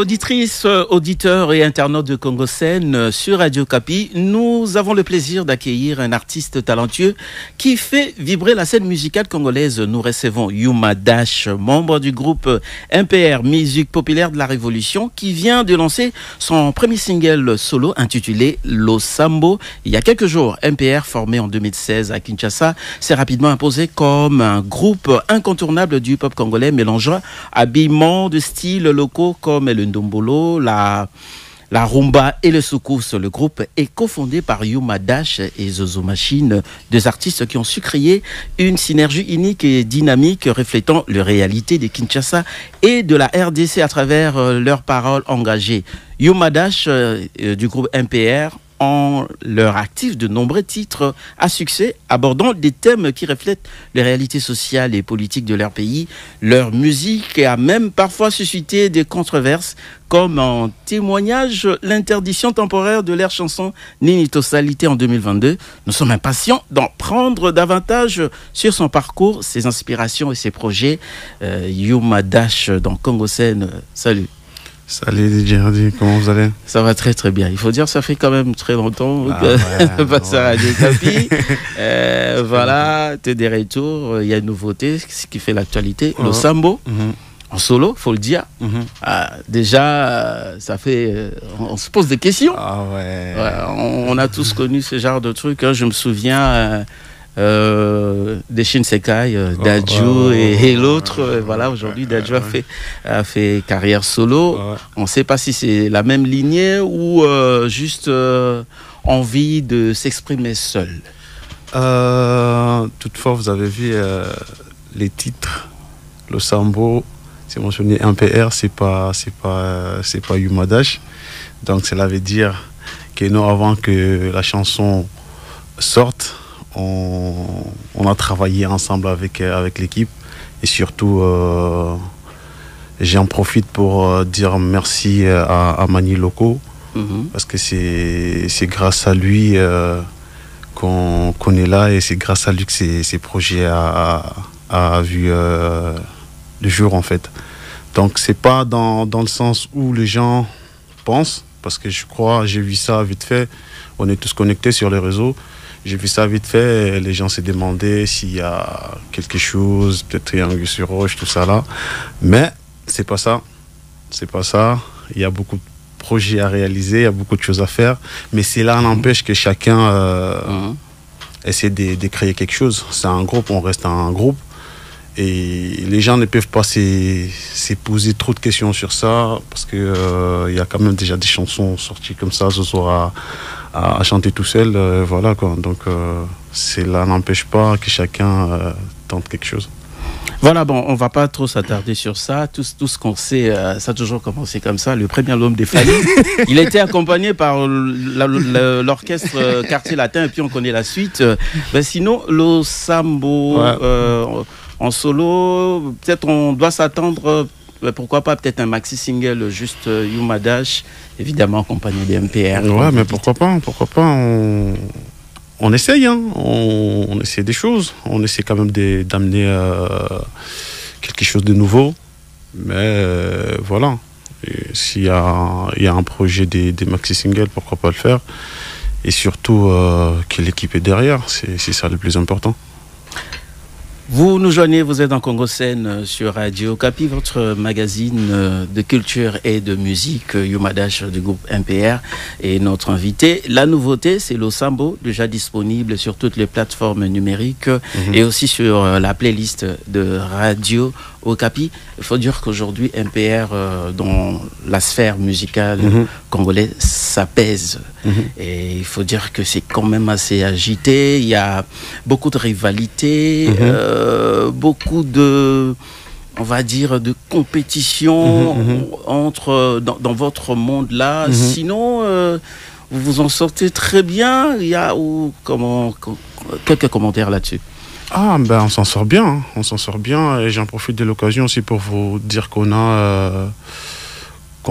Auditrices, auditeurs et internautes de Congo Scène sur Radio Kapi, nous avons le plaisir d'accueillir un artiste talentueux qui fait vibrer la scène musicale congolaise. Nous recevons Yuma Dash, membre du groupe MPR, Musique Populaire de la Révolution, qui vient de lancer son premier single solo intitulé Losambo. Il y a quelques jours, MPR, formé en 2016 à Kinshasa, s'est rapidement imposé comme un groupe incontournable du hip-hop congolais, mélangeant habillement de styles locaux comme le ndombolo, la rumba et le soukous. Le groupe est cofondé par Yuma Dash et Zozo Machine, deux artistes qui ont su créer une synergie unique et dynamique reflétant les réalités de Kinshasa et de la RDC à travers leurs paroles engagées. Yuma Dash du groupe MPR ont leur actif de nombreux titres à succès abordant des thèmes qui reflètent les réalités sociales et politiques de leur pays. Leur musique a même parfois suscité des controverses, comme en témoignage l'interdiction temporaire de leur chanson Ninitosalité en 2022. Nous sommes impatients d'en prendre davantage sur son parcours, ses inspirations et ses projets. Yuma Dash dans Congo Scène, salut. Salut DJ, comment vous allez? Ça va très très bien. Il faut dire ça fait quand même très longtemps que passe à Radio Kapi. Voilà, t'es des retours, il y a une nouveauté, ce qui fait l'actualité. Losambo, en solo, faut le dire. Déjà, ça fait... on se pose des questions. Ah ouais. On a tous connu ce genre de trucs. Je me souviens... des Shinsekai, Dadju et l'autre. Voilà, aujourd'hui, Dadju a fait carrière solo. On ne sait pas si c'est la même lignée ou juste envie de s'exprimer seul. Toutefois, vous avez vu les titres. Losambo, c'est mentionné MPR, c'est pas Yuma Dash. Donc, cela veut dire que nous, avant que la chanson sorte, on a travaillé ensemble avec l'équipe et surtout j'en profite pour dire merci à Mani Loco parce que c'est grâce à lui qu'on est là et c'est grâce à lui que ces projets a vu le jour en fait. Donc c'est pas dans le sens où les gens pensent, parce que je crois, j'ai vu ça vite fait, on est tous connectés sur les réseaux. J'ai vu ça vite fait, les gens se demandaient s'il y a quelque chose, peut-être triangle sur roche, tout ça là. Mais c'est pas ça. C'est pas ça. Il y a beaucoup de projets à réaliser, il y a beaucoup de choses à faire. Mais c'est là n'empêche que chacun essaie de créer quelque chose. C'est un groupe, on reste un groupe. Et les gens ne peuvent pas se poser trop de questions sur ça, parce qu'il y a quand même déjà des chansons sorties comme ça, Zozo à chanter tout seul, voilà quoi. Donc cela n'empêche pas que chacun tente quelque chose. Voilà, bon, on va pas trop s'attarder sur ça. Tout ce qu'on sait, ça a toujours commencé comme ça. Le premier album des Fali, il a été accompagné par l'orchestre Quartier Latin, et puis on connaît la suite. Sinon, Losambo, en solo, peut-être on doit s'attendre... pourquoi pas peut-être un maxi single juste Yuma Dash, évidemment accompagné des MPR. Ouais, mais pourquoi pas on essaye, hein. On essaie des choses, on essaie quand même d'amener quelque chose de nouveau, mais voilà. S'il y a un projet des maxi singles, pourquoi pas le faire, et surtout que l'équipe est derrière, c'est ça le plus important. Vous nous joignez, vous êtes en Congo Scène sur Radio Kapi, votre magazine de culture et de musique. Yuma Dash du groupe MPR est notre invité. La nouveauté, c'est Losambo, déjà disponible sur toutes les plateformes numériques et aussi sur la playlist de Radio Okapi. Il faut dire qu'aujourd'hui, MPR, dans la sphère musicale congolaise, ça pèse. Et il faut dire que c'est quand même assez agité. Il y a beaucoup de rivalités, beaucoup de, on va dire, de compétition dans votre monde-là. Sinon, vous vous en sortez très bien. Il y a quelques commentaires là-dessus. Ah ben on s'en sort bien, hein. On s'en sort bien, et j'en profite de l'occasion aussi pour vous dire qu'on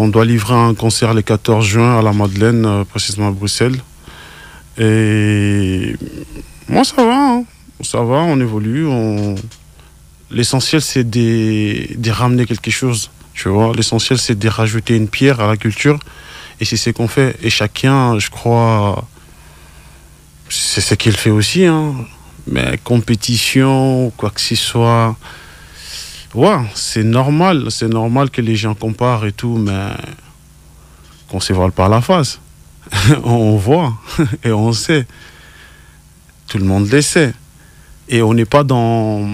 doit livrer un concert le 14 juin à la Madeleine, précisément à Bruxelles. Et moi ça va, hein. Ça va, on évolue, l'essentiel c'est de ramener quelque chose Tu vois, l'essentiel, c'est de rajouter une pierre à la culture. Et c'est ce qu'on fait. Et chacun, je crois, c'est ce qu'il fait aussi. Hein. Mais compétition ou quoi que ce soit, ouais, c'est normal. C'est normal que les gens comparent et tout, mais qu'on se voile par la face. On voit et on sait. Tout le monde le sait. Et on n'est pas dans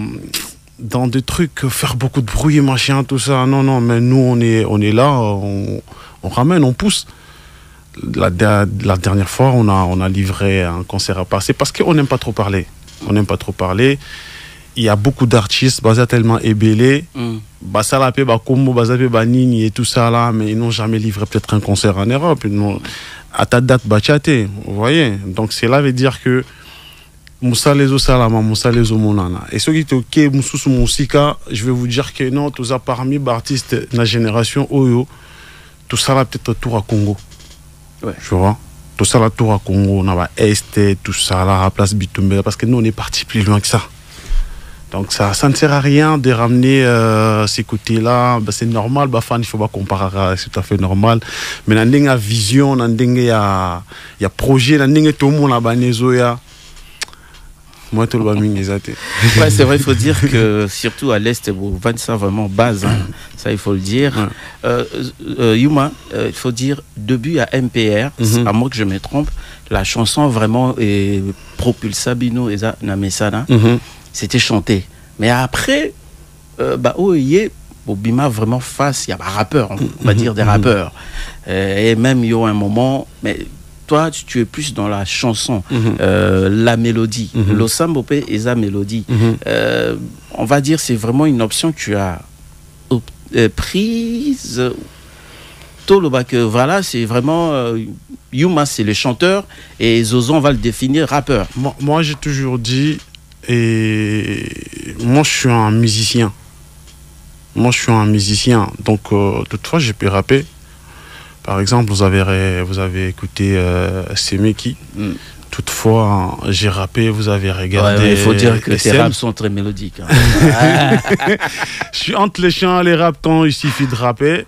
des trucs, faire beaucoup de bruit, machin, tout ça. Non, non, mais nous, on est là, on ramène, on pousse. La dernière fois, on a livré un concert à passer parce qu'on n'aime pas trop parler. On n'aime pas trop parler. Il y a beaucoup d'artistes, tellement ébélés, Salapé, Kombo, Bazape, Banini et tout ça là, mais ils n'ont jamais livré peut-être un concert en Europe. À ta date, Bachate, vous voyez. Donc, cela veut dire que Moussa Lezo Salama, Moussa Lezo Monana. Et ceux qui toquent Moussous Moussika, je vais vous dire que non, tout ça parmi les artistes de la génération Oyo, tout ça là peut-être tour à Congo. Ouais. Tu vois, tout ça là tour à Congo, on a Est, tout ça là à Place Bitumbe, parce que nous on est parti plus loin que ça. Donc ça ne sert à rien de ramener ces côtés-là. C'est normal, fan, il faut pas comparer, c'est tout à fait normal. Mais dans une vision, dans une y a projet, dans une tout le monde là-bas, moi, tout le monde ouais, c'est vrai, il faut dire que surtout à l'Est, vous vendez ça vraiment base, hein. Ça il faut le dire. Ouais. Yuma, il faut dire, début à MPR, à moins que je me trompe, la chanson vraiment est propulsabino et ça, Namesana, c'était chanté. Mais après, Bima vraiment face, il y a un rappeur, on va dire des rappeurs. Et même il y a un moment, mais toi, tu es plus dans la chanson, la mélodie. Le sambopé et la mélodie. On va dire, c'est vraiment une option que tu as prise. Que voilà, c'est vraiment Yuma, c'est le chanteur et Zozo, on va le définir rappeur. Moi j'ai toujours dit, et moi je suis un musicien. Donc toutefois, j'ai pu rapper. Par exemple, vous avez écouté Semeki. Toutefois, j'ai rappé, vous avez regardé. Ouais, il faut dire que tes raps sont très mélodiques. Hein. Je suis entre les chants et les raps quand il suffit de rapper.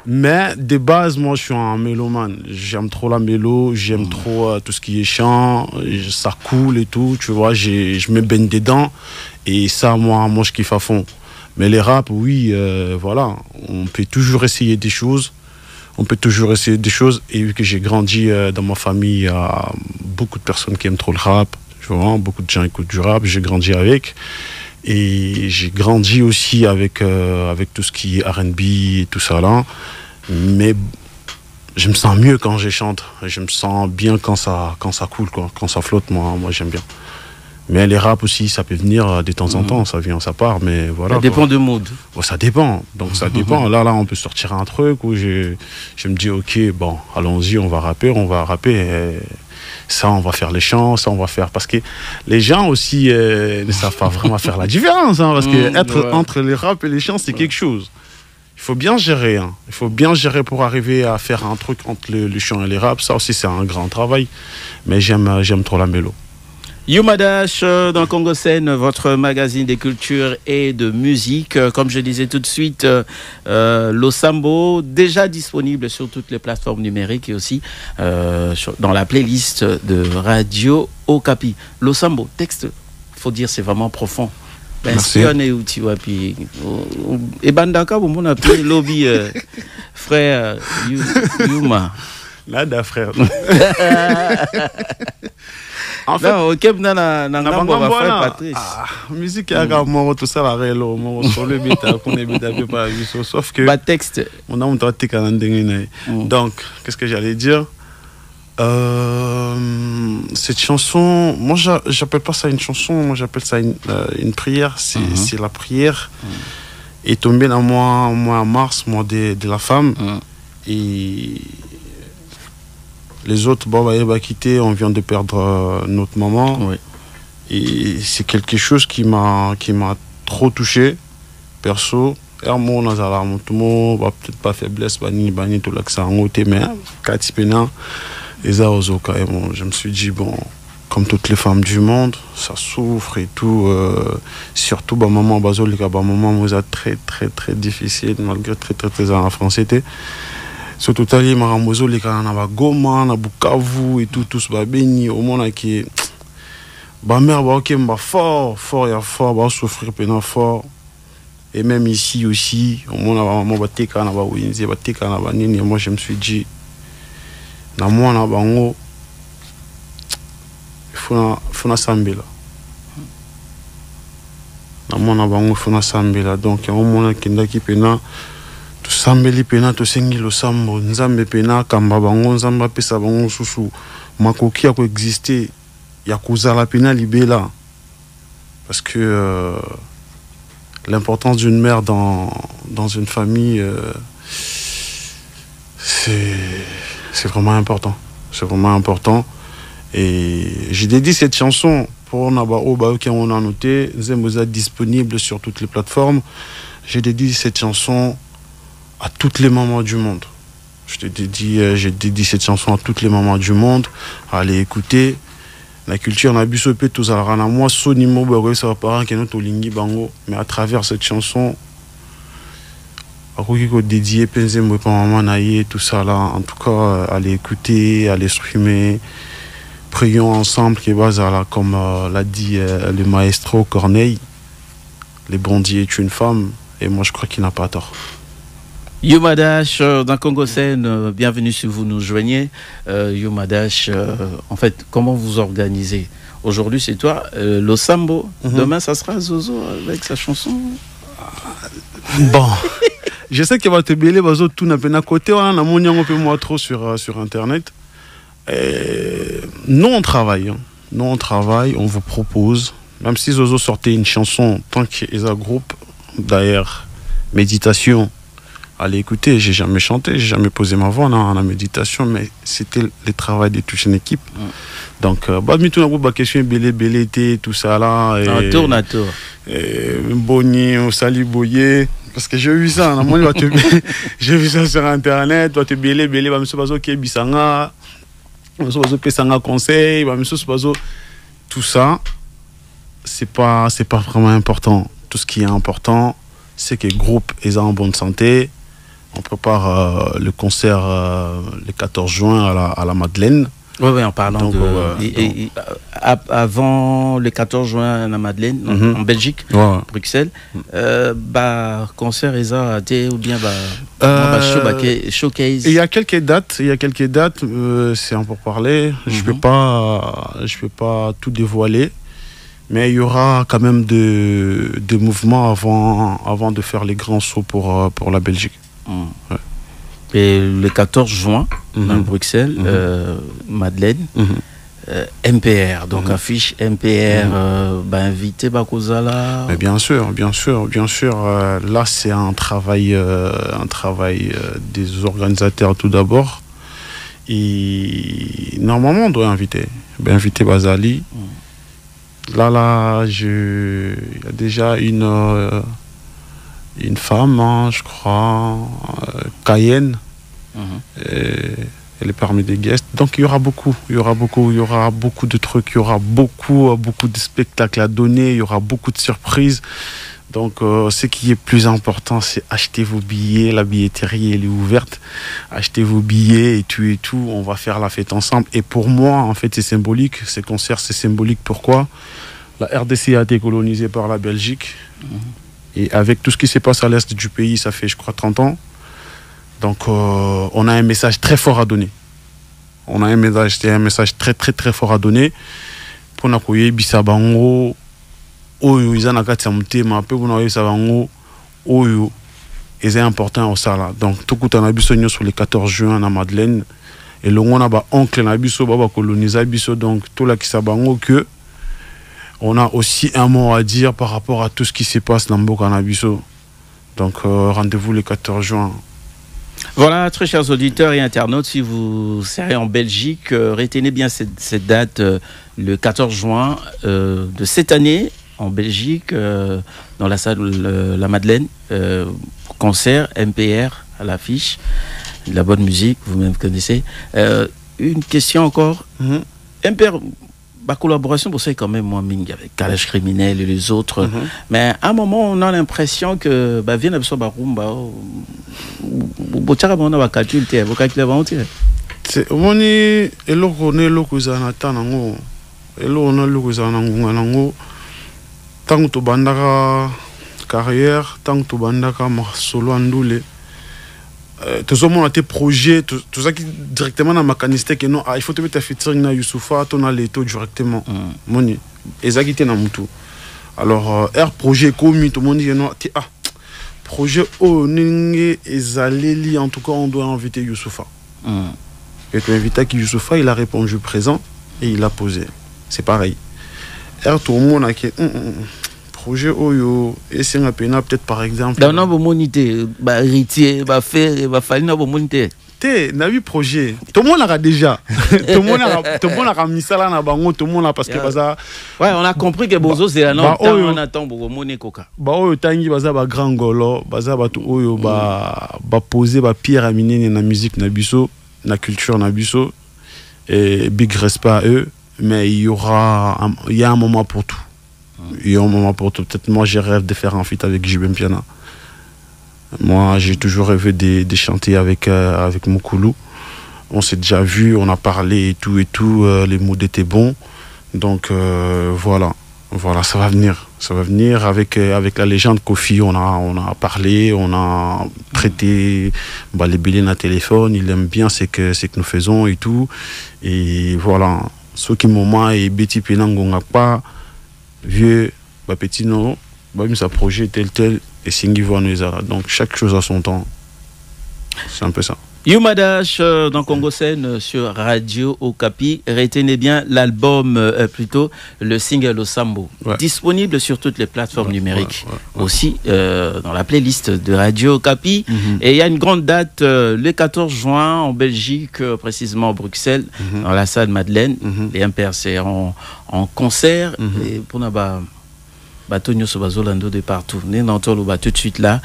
Mais de base, moi, je suis un mélomane. J'aime trop la mélo, j'aime trop tout ce qui est chant. Ça coule et tout, tu vois. Je me baigne dedans. Et ça, moi, je kiffe à fond. Mais les raps, oui, voilà. On peut toujours essayer des choses. Et vu que j'ai grandi dans ma famille, il y a beaucoup de personnes qui aiment trop le rap. Tu vois, beaucoup de gens écoutent du rap. J'ai grandi avec. Et j'ai grandi aussi avec tout ce qui est R&B et tout ça là. Mais je me sens mieux quand je chante. Je me sens bien quand ça coule, quoi. Quand ça flotte, moi j'aime bien. Mais les raps aussi, ça peut venir de temps en temps, ça vient, ça part, mais voilà. Ça dépend du mood. Bon, ça dépend, donc ça dépend. Là, on peut sortir un truc où je me dis, ok, bon, allons-y, on va rapper. Et ça, on va faire les chants, ça, on va faire... Parce que les gens aussi ne savent pas vraiment faire la différence, hein, parce que être entre les raps et les chants, c'est quelque chose. Il faut bien gérer, hein. Il faut bien gérer pour arriver à faire un truc entre les chants et les raps. Ça aussi, c'est un grand travail, mais j'aime trop la mélo. Yuma Dash dans Congo Scène, votre magazine des cultures et de musique. Comme je disais tout de suite, Losambo, déjà disponible sur toutes les plateformes numériques et aussi dans la playlist de Radio Okapi. Losambo, texte, faut dire, c'est vraiment profond. Merci. Et Bandaka, on a appelé lobby frère Yuma. Là, frère. En fait, musique tout ça la rélo sauf que texte on a donc qu'est-ce que j'allais dire, cette chanson, moi j'appelle pas ça une chanson, moi j'appelle ça une prière. C'est la prière est tombée dans mois mars, mois de la femme, et les autres, quitté, on vient de perdre notre maman. Oui. Et c'est quelque chose qui m'a trop touché, perso. Peut-être pas faiblesse, tout l'accent, mais je me suis dit, bon, comme toutes les femmes du monde, ça souffre et tout. Surtout, bah, maman Bazolika, bah, maman nous a très difficile, malgré très en français. Surtout, tali Maramozolika, na ba Goma, na Bukavu et tout, tous ba béni, au monde qui ba mère ba ok, ba fort, il y a fort, ba souffrir pénal fort. Et même ici aussi, au monde ba maman ba teka na ba winzi, ba teka na ba nini, moi je me suis dit, na moi na bango. Funa sambela na mona bango funa sambela donc ya mona kindaki pena to sambeli pena to sengi lo sambo nzambe pena kamba bango nzamba pesa bango susu makoki ya ko exister ya kozala pena libela parce que l'importance d'une mère dans une famille c'est vraiment important, et j'ai dédié cette chanson pour Naba Oba qui on a noté, Zemboza disponible sur toutes les plateformes. J'ai dédié cette chanson à toutes les mamans du monde. J'ai dédié cette chanson à toutes les mamans du monde. Allez écouter. La culture n'a pas pu tout ça. Moi, Sonimo Bagoy, ça va pas que notre lingi bango, mais à travers cette chanson, à quoi qu'il dédié, Penzembo pour maman naïe, tout ça là. En tout cas, allez écouter, allez streamer. Prions ensemble, comme l'a dit le maestro Corneille, les bandits est une femme, et moi je crois qu'il n'a pas tort. Yuma Dash, dans Congo Scène, bienvenue si vous nous joignez. Yuma Dash, en fait, comment vous organisez? Aujourd'hui c'est toi, Lo Sambo, demain ça sera Zozo avec sa chanson. Bon, je sais qu'il va te bêler, tout n'a pas à côté, on a un peu moins trop sur internet. Nous on travaille, on vous propose, même si Zozo sortait une chanson, tant qu'il y a un groupe, d'ailleurs, méditation, allez écouter, j'ai jamais chanté, j'ai jamais posé ma voix dans la méditation, mais c'était le travail de toute une équipe. Donc, question belé, tout ça là. Tourne à tour. Boni, Sali Boye. Parce que j'ai vu ça, j'ai vu ça sur internet, toi te belé, monsieur ok, bisanga. Conseil, tout ça, c'est pas vraiment important. Tout ce qui est important, c'est que le groupe est en bonne santé. On prépare le concert le 14 juin à la Madeleine. Oui, en parlant avant le 14 juin à la Madeleine, en Belgique, Bruxelles, concert ou bien showcase. Il y a quelques dates, c'est un pour parler. Je peux pas tout dévoiler, mais il y aura quand même des mouvements avant de faire les grands sauts pour la Belgique. Ouais. Et le 14 juin, à Bruxelles, Madeleine, MPR, donc affiche MPR, invité Bakozala. Mais bien sûr. Là, c'est un travail des organisateurs tout d'abord. Et normalement, on doit inviter Bazali. Là, il y a déjà une femme, je crois, Cayenne. Elle est parmi des guests. Donc il y aura beaucoup de trucs, il y aura beaucoup de spectacles à donner, il y aura beaucoup de surprises. Donc ce qui est plus important, c'est acheter vos billets. La billetterie elle est ouverte. Achetez vos billets et tout. On va faire la fête ensemble. Et pour moi, en fait, c'est symbolique. Ces concerts, c'est symbolique. Pourquoi? La RDC a été colonisée par la Belgique. Et avec tout ce qui se passe à l'est du pays, ça fait, je crois, 30 ans. Donc, on a un message très fort à donner. On a un message très fort à donner. Pour nous, Bissabango, Oyo, ils en ont quatre mutema, peu pour nous, Bissabango, Oyo, c'est important au Sala. Donc, tout le monde a sur le 14 juin à Madeleine. Et le on a un oncle na biso, baba coloniser biso. Donc, tout là qui s'abango que. On a aussi un mot à dire par rapport à tout ce qui se passe dans Mboka Nabiso. Donc rendez-vous le 14 juin. Voilà, très chers auditeurs et internautes, si vous serez en Belgique, retenez bien cette date, le 14 juin de cette année, en Belgique, dans la salle La Madeleine, concert MPR à l'affiche, de la bonne musique, vous-même connaissez. Une question encore. MPR, ma collaboration pour ça est quand même moins mingue avec Calage Criminel et les autres. Mais à un moment, on a l'impression que vient à Barumba, c'est on est tant que bandaka carrière, tant que bandaka solo andoule. Tout ça, on a des projets, tout ça qui directement dans ma caniste que non, il faut te mettre featuring na Youssoufa, ton a l'éto directement. Moni, ezakité na mutu. Alors, projet commis, tout le monde dit non, projet oh ninge ezaleli, en tout cas, on doit inviter Youssoufa. Et tu invites qui Youssoufa, il a répondu présent et il a posé. C'est pareil. Tout le monde a qui projet Oyo et c'est un pena peut-être par exemple dans nos monité héritier va faire va falloir nos monité n'a eu projet tout le monde l'a déjà tout le monde a mis ça là na bango tout le monde là parce que baza ouais on a compris que bozo c'est là non on attend beaucoup monnaie coca Oyo tangi baza ba grand golo baza ba tout Oyo ba poser ba pierre à miner na musique na biso na culture na biso et big respect à eux mais il y a un moment pour tout. Il y a un moment pour tout. Peut-être moi, j'ai rêvé de faire un feat avec JB Piana. Moi, j'ai toujours rêvé de chanter avec Moukoulou. On s'est déjà vu, on a parlé et tout, les mots étaient bons. Donc, voilà, ça va venir. Ça va venir avec la légende Kofi. On a parlé, on a traité les billets à téléphone. Il aime bien ce que nous faisons et tout. Et voilà. Ce qui m'a et Betty Penango n'a pas vieux, petit non, sa projet tel et Singi Voanezara. Donc chaque chose a son temps. C'est un peu ça. Youmadash dans Congo Scène sur Radio Okapi. Retenez bien l'album, plutôt le single Losambo. Disponible sur toutes les plateformes numériques. Aussi dans la playlist de Radio Okapi. Et il y a une grande date le 14 juin en Belgique, précisément à Bruxelles, dans la salle Madeleine. Les MPR seront en concert. Et pour Batonio Sobazolando de partout. Tout de suite là,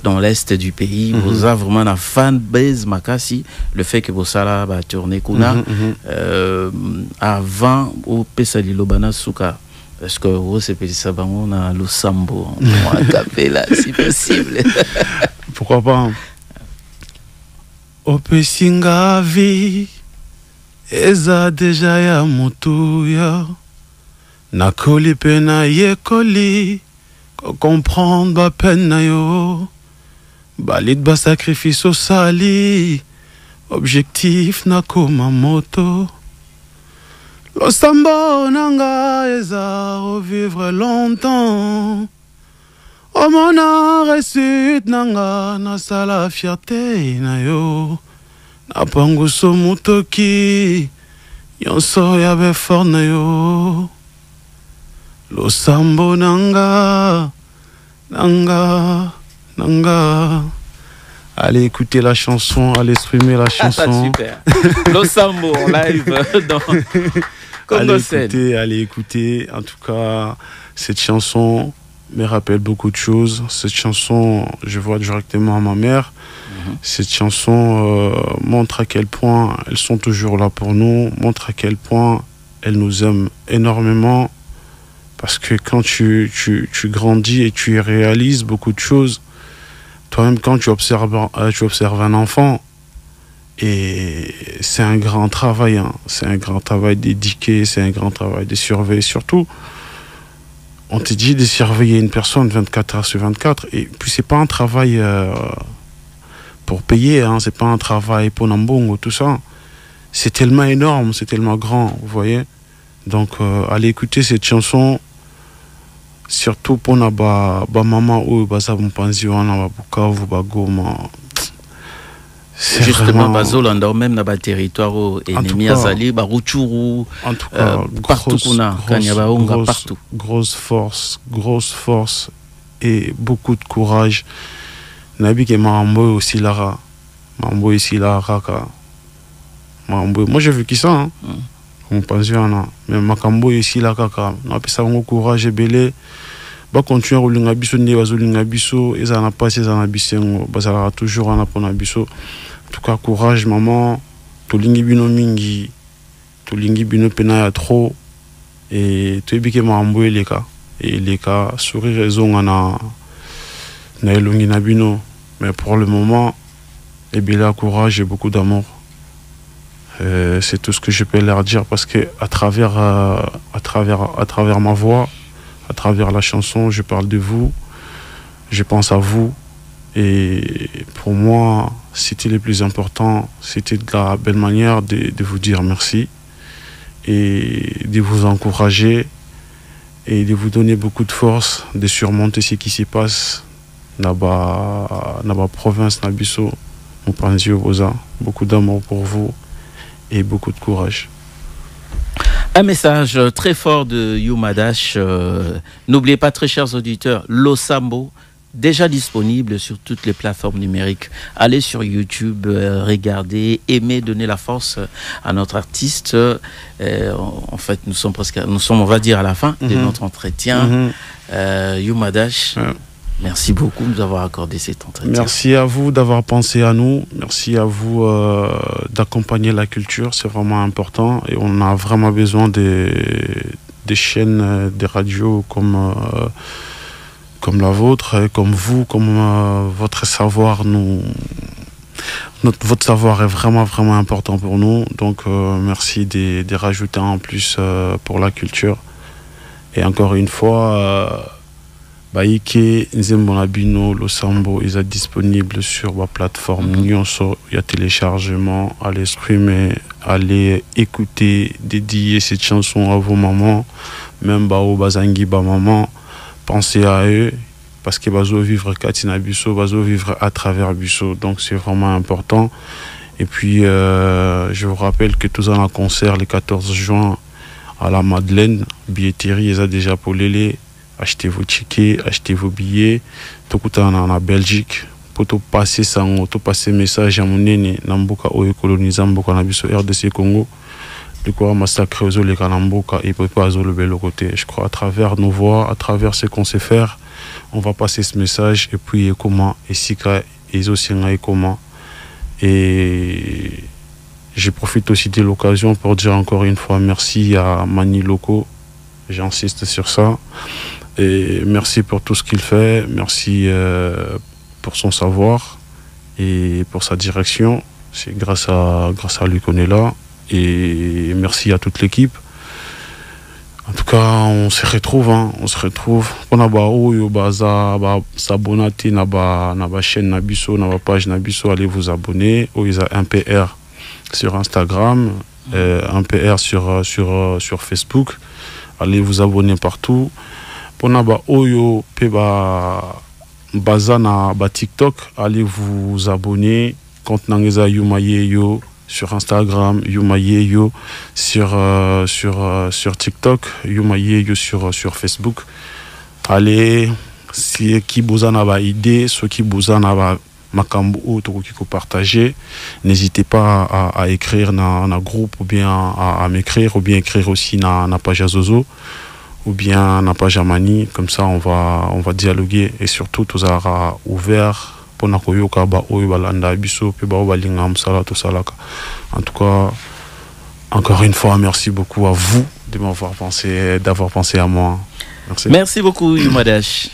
dans l'est du pays, vous avez vraiment un fan base Makasi. Le fait que vous allez tourner Kuna avant au Pesalilo Bana Souka. Parce que vous c'est petit sabango na Losambo. On va taper là, si possible. Pourquoi pas? O Pesinga vi eza deja ya mutuya. Nakoli pena ye koli, comprendre ba peine yo, balit ba sacrifice au sali, objectif na koma moto. Losambo nanga eza revivre longtemps, o mona réussite nanga na sala fierté na yo, na panguso mutoki, yonso yabe fort na yo. Losambo nanga. Allez écouter la chanson, allez exprimer la chanson. Super. Losambo en live dans Congo Scène. Allez écouter. En tout cas, cette chanson me rappelle beaucoup de choses. Cette chanson, je vois directement à ma mère. Cette chanson montre à quel point elles sont toujours là pour nous, montre à quel point elles nous aiment énormément. Parce que quand tu grandis et tu réalises beaucoup de choses, toi-même quand tu observes un enfant, et c'est un grand travail, c'est un grand travail dédié, c'est un grand travail de surveiller. Surtout, on te dit de surveiller une personne 24 heures sur 24, et puis c'est pas un travail pour payer, c'est pas un travail pour Nambongo, tout ça. C'est tellement énorme, c'est tellement grand, vous voyez. Donc, allez écouter cette chanson. Surtout pour na ba maman ou baza pension na Bukavu Goma. Justement Bazolanda même na ba territoire ennemi azali ba Rutshuru en tout cas partout kuna Kanyabaonga partout. Grosse force et beaucoup de courage. Nabi ke Mambo aussi Lara. Mambo ici Lara ka. Mambo moi j'ai vu qui ça on pension mais makambo ici la kaka na pesa ngo courage belé ba continuer rolinga biso ne bazolinga biso ezana passé ezana bisengo bazala toujours ana pona biso en tout cas courage maman to lingi bino mingi tolingi bino pena ya trop et tu ebike mambo eleka et eleka sourire raison na elongi na bino, mais pour le moment et bien courage et beaucoup d'amour. C'est tout ce que je peux leur dire parce que à travers ma voix, à travers la chanson, je parle de vous, je pense à vous. Et pour moi, c'était le plus important, c'était de la belle manière de vous dire merci et de vous encourager et de vous donner beaucoup de force, de surmonter ce qui se passe dans la province Nabiso, Mupanzi Oboza. Beaucoup d'amour pour vous et beaucoup de courage. Un message très fort de Yuma Dash. N'oubliez pas, très chers auditeurs, Losambo, déjà disponible sur toutes les plateformes numériques. Allez sur YouTube, regardez, aimez, donnez la force à notre artiste. En fait, nous sommes, on va dire, à la fin de notre entretien. Yuma Dash, merci beaucoup de nous avoir accordé cet entretien. Merci à vous d'avoir pensé à nous. Merci à vous d'accompagner la culture. C'est vraiment important. Et on a vraiment besoin des chaînes, des radios comme la vôtre, comme vous, comme votre savoir. Votre savoir est vraiment, vraiment important pour nous. Donc, merci de rajouter en plus pour la culture. Et encore une fois... Baïke, Nzembonabino, Losambo, ils sont disponibles sur la plateforme Nyonso. Il y a téléchargement, allez streamer, allez écouter, dédier cette chanson à vos mamans, même Bao Bazangi, ba maman, pensez à eux, parce que Bazo vivre Katina Busso, Bazo vivre à travers Busso, donc c'est vraiment important. Et puis, je vous rappelle que tous en un concert le 14 juin à la Madeleine, billetterie, ils ont déjà pour l'élé. Achetez vos tickets, achetez vos billets. Tout en Belgique. Pour tout passer sans tout passer message à mon nene, Namboka ou colonisant Mboka Nabiso RDC Congo. Le quoi massacre aux les Kanamboka et peut pas le bel côté. Je crois à travers nos voix, à travers ce qu'on sait faire, on va passer ce message et puis comment et Sika et Zosina et comment. Et je profite aussi de l'occasion pour dire encore une fois merci à Mani Loco. J'insiste sur ça. Et merci pour tout ce qu'il fait, merci pour son savoir et pour sa direction. C'est grâce à lui qu'on est là. Et merci à toute l'équipe. En tout cas, on se retrouve. On se retrouve. On a s'abonner na ba chaîne Nabiso, na ba page Nabiso, allez vous abonner. Il y a un PR sur Instagram, un PR sur Facebook. Allez vous abonner partout. Ponaba Oyo Peba Bazana ba TikTok, allez vous abonner. Compte Nangeza Yumayeyo sur Instagram, Yumayeyo sur TikTok, Yumayeyo sur Facebook. Allez, si qui bozana ba idée, ceux qui bozana ba makambo ou tout qui partager, n'hésitez pas à écrire dans un groupe ou bien à m'écrire ou bien écrire aussi dans la page Zozo ou bien na page Mani, comme ça on va dialoguer et surtout tout ça ouvert pour na koyoka ba oyo balanda biso pe ba balinga msala to salaka. En tout cas, encore une fois, merci beaucoup à vous d'avoir pensé à moi. Merci beaucoup Yuma Dash.